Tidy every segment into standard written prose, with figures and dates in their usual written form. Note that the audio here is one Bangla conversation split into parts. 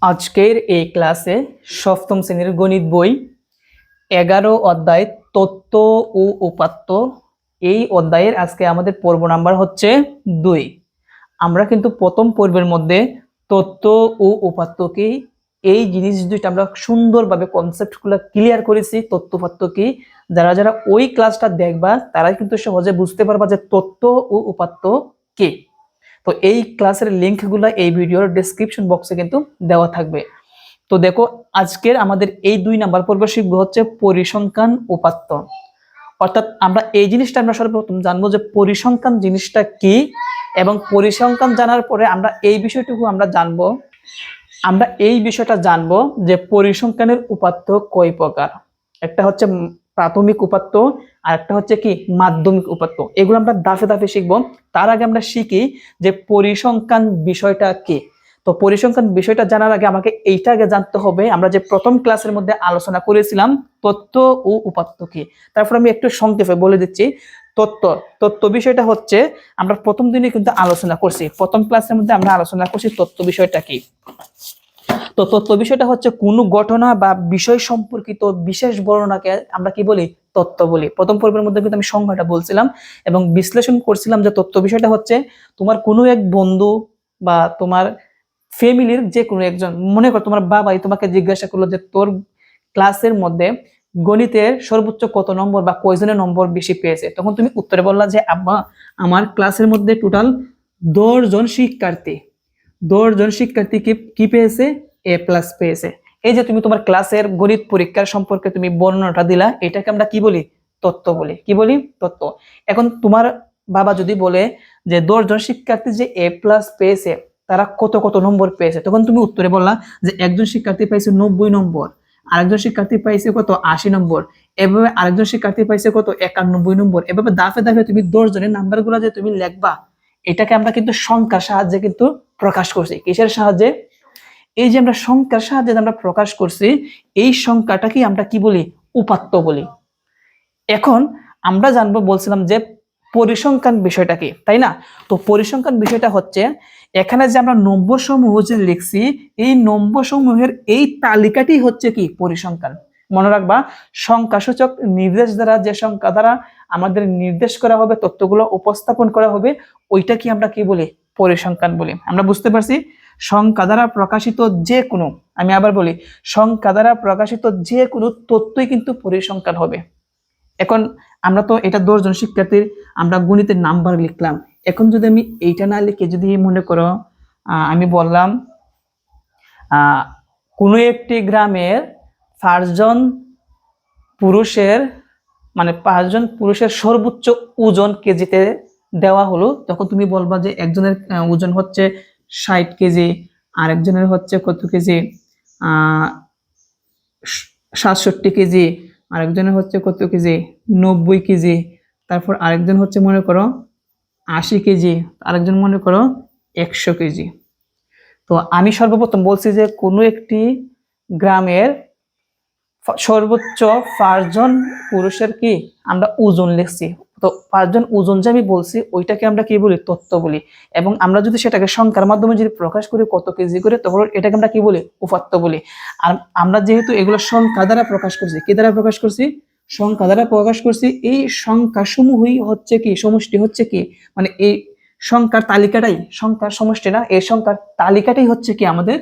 আজকের এই ক্লাসে সপ্তম শ্রেণীর গণিত বই 11 অধ্যায় তত্ত্ব ও উপাত্ত। এই অধ্যায়ের আজকে আমাদের পর্ব নাম্বার হচ্ছে 2। আমরা কিন্তু প্রথম পর্বের মধ্যে তত্ত্ব ও উপাত্ত কি, এই জিনিস দুইটা আমরা সুন্দরভাবে কনসেপ্টগুলো ক্লিয়ার করেছি। তত্ত্ব উপাত্ত কি, যারা যারা ওই ক্লাসটা দেখবা তারা কিন্তু সহজে বুঝতে পারবা যে তত্ত্ব ও উপাত্ত কি। তো এই ক্লাসের লিঙ্কগুলো এই ভিডিওর ডেসক্রিপশন বক্সে কিন্তু দেওয়া থাকবে। তো দেখো, আজকের আমাদের এই 2 নাম্বার পর্ব শিখবো হচ্ছে পরিসংখ্যান উপাত্ত। অর্থাৎ আমরা এই জিনিসটা আমরা সর্বপ্রথম জানবো যে পরিসংখ্যান জিনিসটা কি, এবং পরিসংখ্যান জানার পরে আমরা এই বিষয়টুকু আমরা জানবো, আমরা এই বিষয়টা জানবো যে পরিসংখ্যানের উপাত্ত কয় প্রকার। একটা হচ্ছে প্রাথমিক উপাত্ত, আর একটা হচ্ছে কি মাধ্যমিক উপাত্ত। এগুলো আমরা দাফে দাফে শিখবো। তার আগে আমরা শিখি যে পরিসংখ্যান বিষয়টা কি। তো পরিসংখ্যান বিষয়টা জানার আগে আমাকে এইটা আগে জানতে হবে, আমরা যে প্রথম ক্লাসের মধ্যে আলোচনা করেছিলাম তত্ত্ব ও উপাত্ত কি। তারপর আমি একটু সংক্ষেপে বলে দিচ্ছি। তত্ত্ব বিষয়টা হচ্ছে আমরা প্রথম দিনে কিন্তু আলোচনা করছি, প্রথম ক্লাসের মধ্যে আমরা আলোচনা করছি তত্ত্ব বিষয়টা কি। তো তত্ত্ব বিষয়টা হচ্ছে কোনো ঘটনা বা বিষয় সম্পর্কিত বিশেষ বর্ণনাকে আমরা কি বলি, তত্ত্ব বলি। প্রথম পর্বের মধ্যে কিন্তু আমি সংজ্ঞাটা বলছিলাম এবং বিশ্লেষণ করছিলাম যে তত্ত্ব বিষয়টা হচ্ছে তোমার কোনো এক বন্ধু বা তোমার ফ্যামিলির যে কোনো একজন, মনে কর তোমার বাবাই তোমাকে জিজ্ঞাসা করলো যে তোর ক্লাসের মধ্যে গণিতের সর্বোচ্চ কত নম্বর বা কয়জনের নম্বর বেশি পেয়েছে। তখন তুমি উত্তরে বললা যে আব্বা, আমার ক্লাসের মধ্যে টোটাল 10 জন শিক্ষার্থী, 10 জন শিক্ষার্থী কি পেয়েছে, এ প্লাস পেয়েছে। এই যে তুমি তোমার ক্লাসের গণিত পরীক্ষার সম্পর্কে তুমি বর্ণনাটা দিলা, এটাকে আমরা কি বলি, তত্ত্ব বলি। কি বলি, তত্ত্ব। এখন তোমার বাবা যদি বলে যে 10 জন শিক্ষার্থী যে এ প্লাস পেয়েছে তারা কত কত নম্বর পেয়েছে, তখন তুমি উত্তরে বললা যে একজন শিক্ষার্থী পাইছে 90 নম্বর, আরেকজন শিক্ষার্থী পাইছে কত 80 নম্বর, এভাবে আরেকজন শিক্ষার্থী পাইছে কত 91 নম্বর। এভাবে দাফে দাফে তুমি 10 জনের নাম্বারগুলো যে তুমি লিখবা, এটাকে আমরা কিন্তু সংখ্যার সাহায্যে কিন্তু প্রকাশ করছি। কিসের সাহায্যে, এই যে আমরা সংখ্যার সাহায্যে আমরা প্রকাশ করছি, এই সংখ্যাটাকে আমরা কি বলি, উপাত্ত বলি। এখন আমরা জানবো, বলছিলাম যে পরিসংখ্যান বিষয়টা কি, তাই না? তো পরিসংখ্যান বিষয়টা হচ্ছে এখানে যে আমরা নম্বর সমূহ যে লিখছি, এই নম্বর সমূহের এই তালিকাটি হচ্ছে কি পরিসংখ্যান। মনে রাখবা, সংখ্যাসূচক নির্দেশ দ্বারা যে সংখ্যা দ্বারা আমাদের নির্দেশ করা হবে, তথ্যগুলো উপস্থাপন করা হবে, ওইটা কি আমরা কি বলি, পরিসংখ্যান বলি। আমরা বুঝতে পারছি, সংখ্যা দ্বারা প্রকাশিত যে কোনো, আমি আবার বলি, সংখ্যা দ্বারা প্রকাশিত যে কোনো তথ্যই কিন্তু পরিসংখ্যান হবে। এখন আমরা তো এটা 10 জন শিক্ষার্থীর আমরা গণিতের নাম্বার লিখলাম। এখন যদি আমি এইটা না লিখে যদি মনে করো আমি বললাম কোনো একটি গ্রামের 5 জন পুরুষের, মানে 5 জন পুরুষের সর্বোচ্চ ওজন কেজিতে দেওয়া হলো, তখন তুমি বলবা যে একজনের ওজন হচ্ছে 60 কেজি, আরেকজনের হচ্ছে কত কেজি, 67 কেজি, আরেকজনের হচ্ছে কত কেজি, 90 কেজি, তারপর আরেকজন হচ্ছে মনে করো 80 কেজি, আরেকজন মনে করো 100 কেজি। তো আমি সর্বপ্রথম বলছি যে কোনো একটি গ্রামের সর্বোচ্চ 5 জন পুরুষের কি আমরা ওজন লিখছি। তো 5 জন ওজন যে আমি বলছি, ওইটাকে আমরা কি বলি, তথ্য বলি। এবং আমরা যদি সেটাকে সংখ্যার মাধ্যমে যদি প্রকাশ করি কত কেজি করে, তখন এটাকে আমরা কি বলি, উপাত্ত বলি। আর আমরা যেহেতু এগুলো সংখ্যা দ্বারা প্রকাশ করছি, কি দ্বারা প্রকাশ করছি, সংখ্যা দ্বারা প্রকাশ করছি, এই সংখ্যা সমূহই হচ্ছে কি, সমষ্টি হচ্ছে কি, মানে এই সংখ্যার তালিকাটাই, সংখ্যার সমষ্টি না, এই সংখ্যার তালিকাটাই হচ্ছে কি আমাদের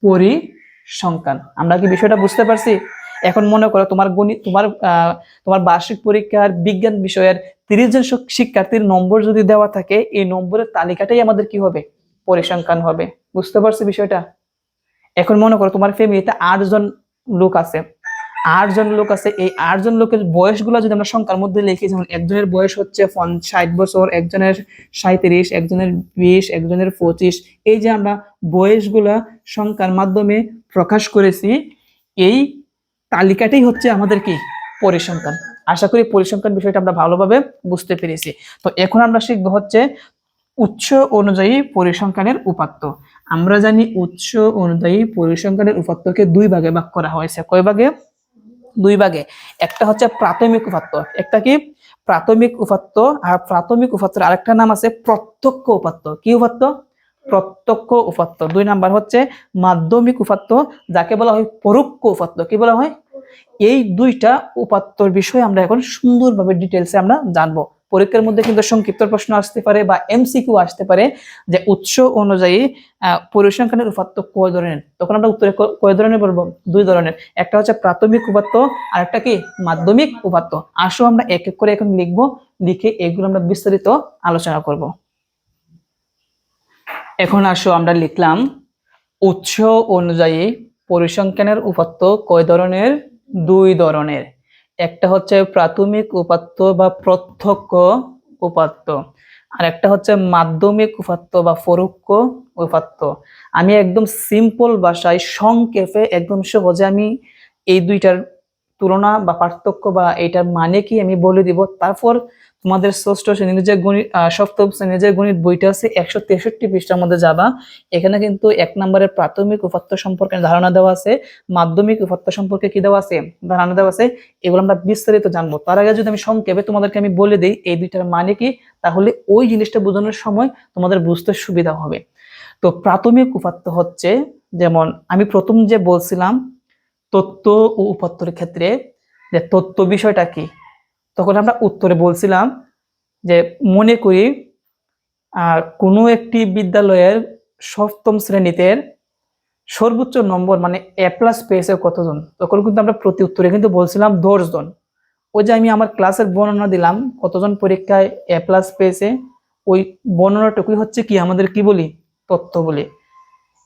পরিসংখ্যান। আমরা কি বিষয়টা বুঝতে পারছি? এখন মনে করো তোমার গণিত, তোমার বার্ষিক পরীক্ষার বিজ্ঞান বিষয়ের 30 জন শিক্ষার্থীর নম্বর যদি দেওয়া থাকে, এই নম্বরের তালিকাটাই আমাদের কি হবে, পরিসংখ্যান হবে। বুঝতে পারছি বিষয়টা? এখন মনে করো তোমার ফ্যামিলিতে 8 জন লোক আছে, 8 জন লোক আছে, এই 8 জন লোকের বয়সগুলো যদি আমরা সংখ্যার মধ্যে লিখি, যেমন একজনের বয়স হচ্ছে 60 বছর, একজনের 37, একজনের 20, একজনের 25, এই যে আমরা বয়সগুলা সংখ্যার মাধ্যমে প্রকাশ করেছি, এই তালিকাটাই হচ্ছে আমাদের কি, পরিসংখ্যান। আশা করি পরিসংখ্যান বিষয়টা আমরা ভালোভাবে বুঝতে পেরেছি। তো এখন আমরা শিখবো হচ্ছে উৎস অনুযায়ী পরিসংখ্যানের উপাত্ত। আমরা জানি উৎস অনুযায়ী পরিসংখ্যানের উপাত্তকে 2 ভাগে ভাগ করা হয়েছে। কয় ভাগে, 2 ভাগে। একটা হচ্ছে প্রাথমিক উপাত্ত, একটা কি প্রাথমিক উপাত্ত, আর প্রাথমিক উপাত্তের আরেকটা নাম আছে প্রত্যক্ষ উপাত্ত। কি উপাত্ত, প্রত্যক্ষ উপাত্ত, 2 নাম্বার হচ্ছে মাধ্যমিক উপাত্ত, যাকে বলা হয় পরোক্ষ উপাত্ত। কি বলা হয়? এই দুইটা উপাত্তর বিষয়ে আমরা এখন সুন্দরভাবে ডিটেলসে আমরা জানবো। পরীক্ষার মধ্যে কিন্তু সংক্ষিপ্ত প্রশ্ন আসতে পারে বা এমসিকিউ আসতে পারে যে উৎস অনুযায়ী পরিসংখ্যানের উপাত্ত কয় ধরনের, তখন আমরা উত্তরে কয় ধরনের বলবো? 2 ধরনের। একটা হচ্ছে প্রাথমিক উপাত্ত আর একটা কি মাধ্যমিক উপাত্ত। আসো আমরা এক এক করে এখন লিখবো, লিখে এগুলো আমরা বিস্তারিত আলোচনা করব। এখন আসো আমরা লিখলাম উৎস অনুযায়ী পরিসংখ্যানের উপাত্ত কয় ধরনের? 2 ধরনের। একটা হচ্ছে প্রাথমিক উপাত্ত বা প্রত্যক্ষ উপাত্ত, আর একটা হচ্ছে মাধ্যমিক উপাত্ত বা পরোক্ষ উপাত্ত। আমি একদম সিম্পল ভাষায় সংক্ষেপে একদম সহজে আমি এই দুইটার তুলনা বা পার্থক্য বা এটার মানে কি আমি বলে দিব। তারপর তোমাদের ষষ্ঠ শ্রেণীর যে গণিত সপ্তম শ্রেণীর যে গণিত বইটা আছে 163 পৃষ্ঠার মধ্যে যাবা, এখানে কিন্তু 1 নম্বরের প্রাথমিক উপাত্ত সম্পর্কে ধারণা দেওয়া আছে, মাধ্যমিক উপাত্ত সম্পর্কে কি দেওয়া আছে? ধারণা দেওয়া আছে। এগুলো আমরা বিস্তারিত জানবো। তার আগে যদি আমি সংক্ষেপে তোমাদেরকে আমি বলে দিই এই দুইটার মানে কি, তাহলে ওই জিনিসটা বোঝানোর সময় তোমাদের বুঝতে সুবিধা হবে। তো প্রাথমিক উপাত্ত হচ্ছে, যেমন আমি প্রথম যে বলছিলাম তথ্য ও উপাত্তের ক্ষেত্রে যে তথ্য বিষয়টা কি, তখন আমরা উত্তরে বলছিলাম যে মনে করি কোনো একটি বিদ্যালয়ের সপ্তম শ্রেণীতে সর্বোচ্চ নম্বর মানে এ প্লাস পেয়েছে কতজন, তখন কিন্তু আমরা প্রতি উত্তরে কিন্তু বলছিলাম 10 জন। ওই যে আমি আমার ক্লাসের বর্ণনা দিলাম কতজন পরীক্ষায় এ প্লাস পেয়েছে, ওই বর্ণনাটুকুই হচ্ছে কি আমাদের কি বলি? তথ্য বলি।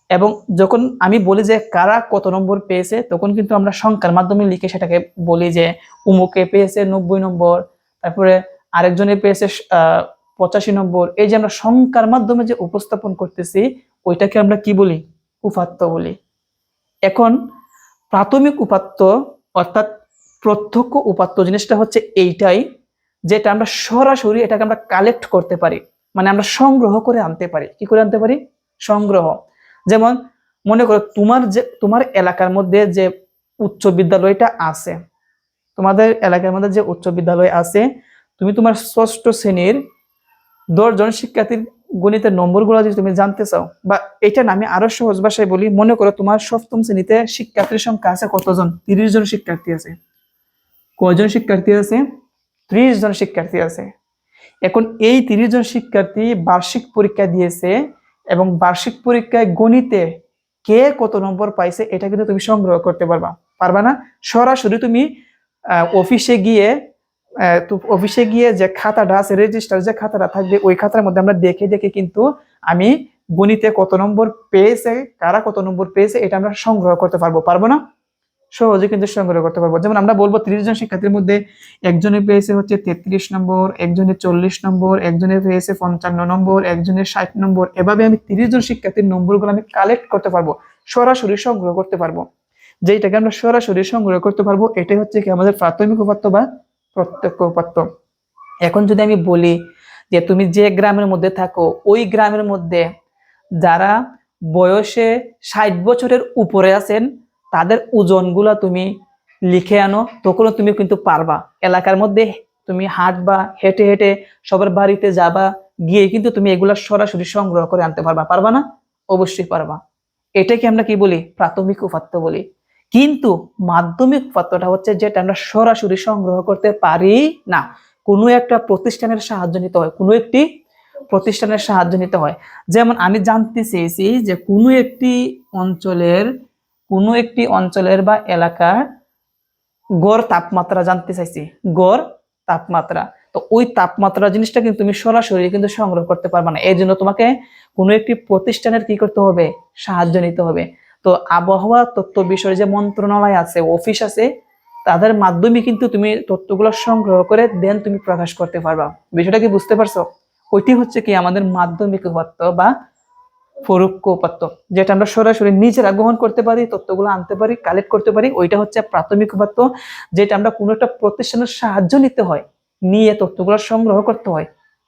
এবং যখন আমি বলি যে কারা কত নম্বর পেয়েছে, তখন কিন্তু আমরা সংখ্যার মাধ্যমে লিখে সেটাকে বলি যে উমুকে পেয়েছে 90 নম্বর, তারপরে আরেকজনে পেয়েছে 85 নম্বর। এই যে আমরা সংখ্যার মাধ্যমে যে উপস্থাপন করতেছি, ওইটাকে আমরা কি বলি? উপাত্ত বলি। এখন প্রাথমিক উপাত্ত অর্থাৎ প্রত্যক্ষ উপাত্ত জিনিসটা হচ্ছে এইটাই, যেটা আমরা সরাসরি এটাকে আমরা কালেক্ট করতে পারি, মানে আমরা সংগ্রহ করে আনতে পারি। কি করে আনতে পারি? সংগ্রহ। যেমন মনে করো তোমার এলাকার মধ্যে যে উচ্চ বিদ্যালয়টা আছে, তোমাদের এলাকার মধ্যে যে উচ্চ বিদ্যালয় আছে, তুমি তোমার ষষ্ঠ শ্রেণীর 10 জন শিক্ষার্থীর গণিতের নম্বরগুলো যদি তুমি জানতে চাও, বা এটা না আমি আরো সহজ ভাষায় বলি, মনে করো তোমার সপ্তম শ্রেণীতে শিক্ষার্থীর সংখ্যা আছে কতজন? 30 জন শিক্ষার্থী আছে। কয়জন শিক্ষার্থী আছে? 30 জন শিক্ষার্থী আছে। এখন এই 30 জন শিক্ষার্থী বার্ষিক পরীক্ষা দিয়েছে, এবং বার্ষিক পরীক্ষায় গণিতে কে কত নম্বর পাইছে এটা কিন্তু তুমি সংগ্রহ করতে পারবা না। সরাসরি তুমি অফিসে গিয়ে যে খাতাটা আছে, রেজিস্টার যে খাতাটা থাকবে, ওই খাতার মধ্যে আমরা দেখে দেখে কিন্তু আমি গণিতে কত নম্বর পেয়েছে, কারা কত নম্বর পেয়েছে, এটা আমরা সংগ্রহ করতে পারবো না? সহজে কিন্তু সংগ্রহ করতে পারবো। যেমন আমরা বলবো 30 জন শিক্ষার্থীর মধ্যে একজনে পেয়েছে হচ্ছে 33 নম্বর, একজনের 40 নম্বর, একজনের পেয়েছে 55 নম্বর, একজনের 60 নম্বর। এভাবে আমি 30 জন শিক্ষার্থীর নম্বরগুলো আমি কালেক্ট করতে পারবো, সরাসরি সংগ্রহ করতে পারবো। যেটাকে আমরা সরাসরি সংগ্রহ করতে পারবো, এটাই হচ্ছে কি আমাদের প্রাথমিক উপাত্ত বা প্রত্যক্ষ উপাত্ত। এখন যদি আমি বলি যে তুমি যে গ্রামের মধ্যে থাকো, ওই গ্রামের মধ্যে যারা বয়সে 60 বছরের উপরে আছেন, তাদের ওজনগুলা তুমি লিখে আনো, তখনও তুমি কিন্তু পারবা। এলাকার মধ্যে তুমি হাঁটবা, হেঁটে হেঁটে সবার বাড়িতে যাবা, গিয়ে কিন্তু তুমি এগুলা সরাসরি সংগ্রহ করে আনতে পারবা না? অবশ্যই পারবা। এটাকে আমরা কি বলি? প্রাথমিক উপাত্ত বলি। কিন্তু মাধ্যমিক উপাত্তটা হচ্ছে যেটা আমরা সরাসরি সংগ্রহ করতে পারি না, কোনো একটা প্রতিষ্ঠানের সাহায্য নিতে হয়, কোনো একটি প্রতিষ্ঠানের সাহায্য নিতে হয়। যেমন আমি জানতে চেয়েছি যে কোনো একটি অঞ্চলের বা এলাকার গড় তাপমাত্রা জানতে চাইছি, গড় তাপমাত্রা। তো ওই তাপমাত্রা জিনিসটা কিন্তু তুমি সরাসরি কিন্তু সংগ্রহ করতে পারবে না, এই জন্য তোমাকে কোনো একটি প্রতিষ্ঠানের কি করতে হবে? সাহায্য নিতে হবে। তো আবহাওয়া তথ্য বিষয়ে যে মন্ত্রণালয় আছে, অফিস আছে, তাদের মাধ্যমে কিন্তু তুমি তথ্যগুলো সংগ্রহ করে দেন তুমি প্রকাশ করতে পারবা। বিষয়টা কি বুঝতে পারছো? ওইটি হচ্ছে কি আমাদের মাধ্যমিক উপাত্ত বা পরোক্ষ উপাত্ত, যেটা আমরা সরাসরি নিজেরা গ্রহণ করতে পারি, তথ্যগুলো আনতে পারি, কালেক্ট করতে পারি। ওইটা হচ্ছে প্রাথমিক উপাত্ত, যেটা আমরা কোনো একটা প্রতিষ্ঠানের সাহায্য নিতে হয়, নিয়ে তথ্যগুলো সংগ্রহ করতে হয়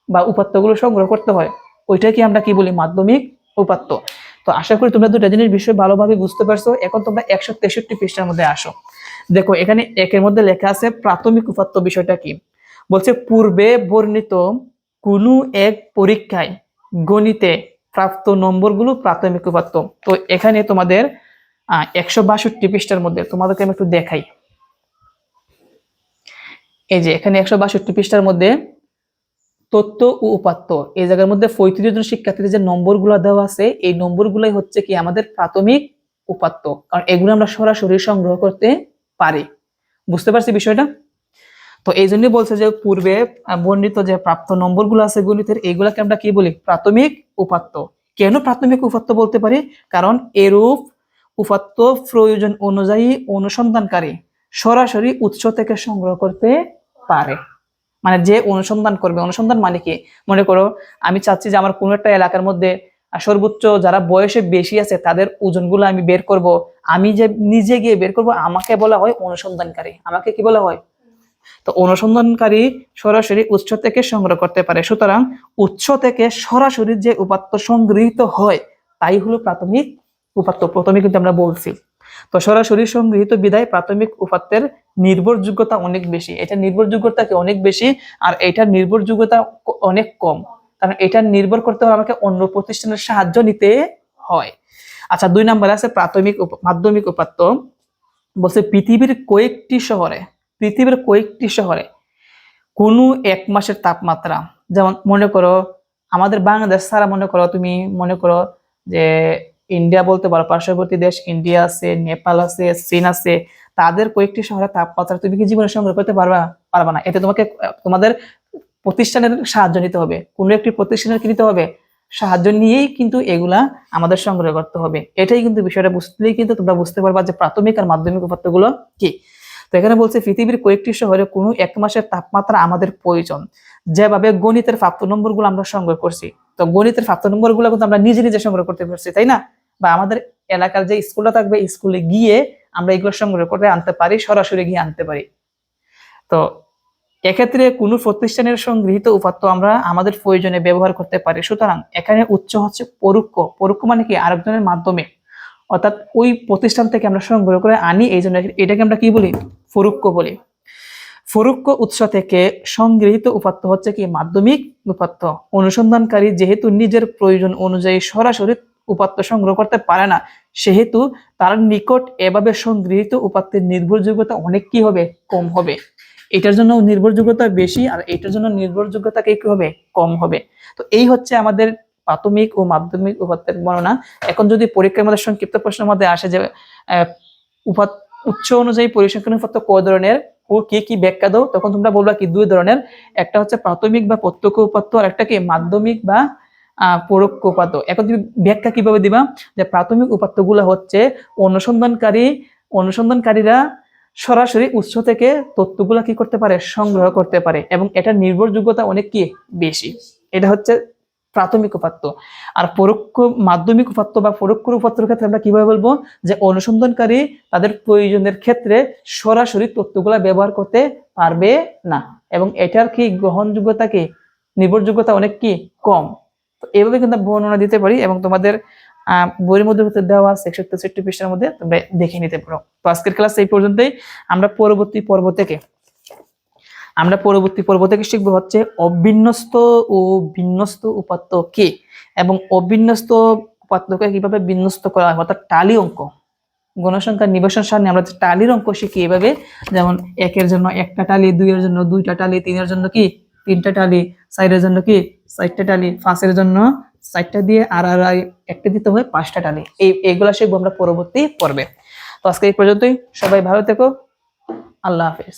বা উপাত্তগুলো সংগ্রহ করতে হয়, ওইটাকে আমরা কি বলি? মাধ্যমিক উপাত্ত। তো আশা করি তোমরা দুটা জিনিস বিষয় ভালোভাবে বুঝতে পারছো। এখন তোমরা 163 পৃষ্ঠার মধ্যে আসো। দেখো এখানে একের মধ্যে লেখা আছে প্রাথমিক উপাত্ত বিষয়টা কি। বলছে পূর্বে বর্ণিত কোনো এক পরীক্ষায় গণিতে প্রাপ্ত নম্বরগুলো প্রাথমিক উপাত্ত। তো এখানে তোমাদের 162 পৃষ্ঠার মধ্যে তোমাদেরকে আমি একটু দেখাই। এই যে এখানে 162 পৃষ্ঠার মধ্যে তথ্য ও উপাত্ত, এই জায়গার মধ্যে 35 জন শিক্ষার্থীদের যে নম্বরগুলো দেওয়া আছে, এই নম্বরগুলোই হচ্ছে কি আমাদের প্রাথমিক উপাত্ত, কারণ এগুলো আমরা সরাসরি সংগ্রহ করতে পারি। বুঝতে পারছি বিষয়টা? তো এই জন্যই বলছে যে পূর্বে বর্ণিত যে প্রাপ্ত নম্বরগুলো আছে গণিতের, এইগুলাকে আমরা কি বলি? প্রাথমিক উপাত্ত। কেন প্রাথমিক উপাত্ত বলতে পারি? কারণ এরূপ উপাত্ত প্রয়োজন অনুযায়ী অনুসন্ধানকারী সরাসরি উৎস থেকে সংগ্রহ করতে পারে। মানে যে অনুসন্ধান করবে, অনুসন্ধান মানে কি? মনে করো আমি চাচ্ছি যে আমার কোনো একটা এলাকার মধ্যে সর্বোচ্চ যারা বয়সে বেশি আছে তাদের ওজনগুলো আমি বের করব, আমি যে নিজে গিয়ে বের করব, আমাকে বলা হয় অনুসন্ধানকারী। আমাকে কি বলা হয়? তো অনুসন্ধানকারী সরাসরি উৎস থেকে সংগ্রহ করতে পারে। সুতরাং উৎস থেকে সরাসরি যে উপাত্ত সংগৃহীত হয় তাই হলো প্রাথমিক উপাত্ত। প্রথমে কিন্তু আমরা বলছি। তো সরাসরি সংগৃহীত বিধায় প্রাথমিক উপাত্তের নির্ভরযোগ্যতা অনেক বেশি। এটা নির্ভরযোগ্যতা কি অনেক বেশি, আর এটার নির্ভরযোগ্যতা অনেক কম, কারণ এটা নির্ভর করতে হলে আমাকে অন্য প্রতিষ্ঠানের সাহায্য নিতে হয়। আচ্ছা, 2 নম্বরে আছে প্রাথমিক মাধ্যমিক উপাত্ত। বলছে পৃথিবীর কয়েকটি শহরে কোনো এক মাসের তাপমাত্রা, যেমন মনে করো আমাদের বাংলাদেশ ছাড়া মনে করো তুমি মনে করো যে ইন্ডিয়া বলতে পারো, পার্শ্ববর্তী দেশ ইন্ডিয়া আছে, নেপাল আছে, চীন আছে, তাদের কয়েকটি শহরের তাপমাত্রা তুমি কি জীবনে সংগ্রহ করতে পারবা না। এতে তোমাদের প্রতিষ্ঠানের সাহায্য নিতে হবে, কোনো একটি প্রতিষ্ঠানের কি নিতে হবে? সাহায্য নিয়েই কিন্তু এগুলা আমাদের সংগ্রহ করতে হবে। এটাই কিন্তু বিষয়টা বুঝলেই কিন্তু তোমরা বুঝতে পারবা যে প্রাথমিক আর মাধ্যমিক উপাত্তগুলো কি। তো এখানে বলছে পৃথিবীর কয়েকটি শহরে কোনো এক মাসের তাপমাত্রা আমাদের প্রয়োজন। যেভাবে গণিতের প্রাপ্ত নম্বরগুলো আমরা সংগ্রহ করছি, তো গণিতের প্রাপ্ত নম্বরগুলো কিন্তু আমরা নিজে নিজে সংগ্রহ করতে পারছি, তাই না? বা আমাদের এলাকার যে স্কুলটা থাকবে, স্কুলে গিয়ে আমরা এগুলো সংগ্রহ করে আনতে পারি, সরাসরি গিয়ে আনতে পারি। তো এক্ষেত্রে কোনো প্রতিষ্ঠানের সংগৃহীত উপাত্ত আমরা আমাদের প্রয়োজনে ব্যবহার করতে পারি। সুতরাং এখানে উৎস হচ্ছে পরোক্ষ মানে কি? আরেকজনের মাধ্যমে, অর্থাৎ ওই প্রতিষ্ঠান থেকে আমরা সংগ্রহ করে আনি, এই জন্য এটাকে আমরা কি বলি? পরোক্ষ বলি। পরোক্ষ উৎস থেকে সংগৃহীত উপাত্ত হচ্ছে কি? মাধ্যমিক উপাত্ত। অনুসন্ধানকারী যেহেতু নিজের প্রয়োজন অনুযায়ী সরাসরি উপাত্ত সংগ্রহ করতে পারে না, সেহেতু তার নিকট এভাবে সংগৃহীত উপাত্তের নির্ভরযোগ্যতা অনেক কি হবে? কম হবে। এটার জন্য নির্ভরযোগ্যতা বেশি, আর এটার জন্য নির্ভরযোগ্যতা কি হবে? কম হবে। তো এই হচ্ছে আমাদের প্রাথমিক ও মাধ্যমিক উপাত্তের বর্ণনা। এখন যদি পরীক্ষার মধ্যে সংক্ষিপ্ত প্রশ্নের মধ্যে আসে যে উৎস অনুযায়ী পরিসংখ্যান উপাত্ত কয় ধরনের ও কি কি ব্যাখ্যা দাও, তখন তোমরা বলবা কি? 2 ধরনের। একটা হচ্ছে প্রাথমিক বা প্রত্যক্ষ উপাত্ত, আর একটা কি? মাধ্যমিক বা পরোক্ষ উপাত্ত। এখন তুমি ব্যাখ্যা কিভাবে দিবা? যে প্রাথমিক উপাত্তগুলো হচ্ছে অনুসন্ধানকারীরা সরাসরি উৎস থেকে তথ্যগুলা কি করতে পারে? সংগ্রহ করতে পারে, এবং এটার নির্ভরযোগ্যতা অনেক কি? বেশি। এটা হচ্ছে প্রাথমিক উপাত্ত। আর মাধ্যমিক উপাত্ত বা পরোক্ষ উপাত্তের ক্ষেত্রে আমরা কিভাবে বলবো? যে অনুসন্ধানকারী তাদের প্রয়োজনের ক্ষেত্রে সরাসরি তথ্যগুলা ব্যবহার করতে পারবে না, এবং এটার কি গ্রহণযোগ্যতা কি? নির্ভরযোগ্যতা অনেক কি? কম। তো এইভাবে কিন্তু বর্ণনা দিতে পারি, এবং তোমাদের বইয়ের মধ্যে দেওয়া আছে 163 পৃষ্ঠার মধ্যে, তোমরা দেখে নিতে পারো। তো আজকের ক্লাস এই পর্যন্তই। আমরা পরবর্তী পর্ব থেকে শিখবো হচ্ছে অবিন্যস্ত ও বিন্যস্ত উপাত্ত কি, এবং অবিন্যস্ত উপাত্তকে কিভাবে বিন্যস্ত করা হয়, অর্থাৎ টালি অঙ্ক। গণসংখ্যার নিবেশন সারণী আমরা টালির অঙ্ক শিখি এভাবে, যেমন 1 এর জন্য 1টা টালি, 2 এর জন্য 2টা টালি, 3 এর জন্য কি? 3টা টালি, 4 এর জন্য কি? 4টা টালি, 5 এর জন্য 4টা দিয়ে আর একটা দিতে হয় 5টা টালি। এইগুলা শিখবো আমরা পরবর্তী পর্বে। তো আজকে এই পর্যন্তই। সবাই ভালো থেকো। আল্লাহ হাফেজ।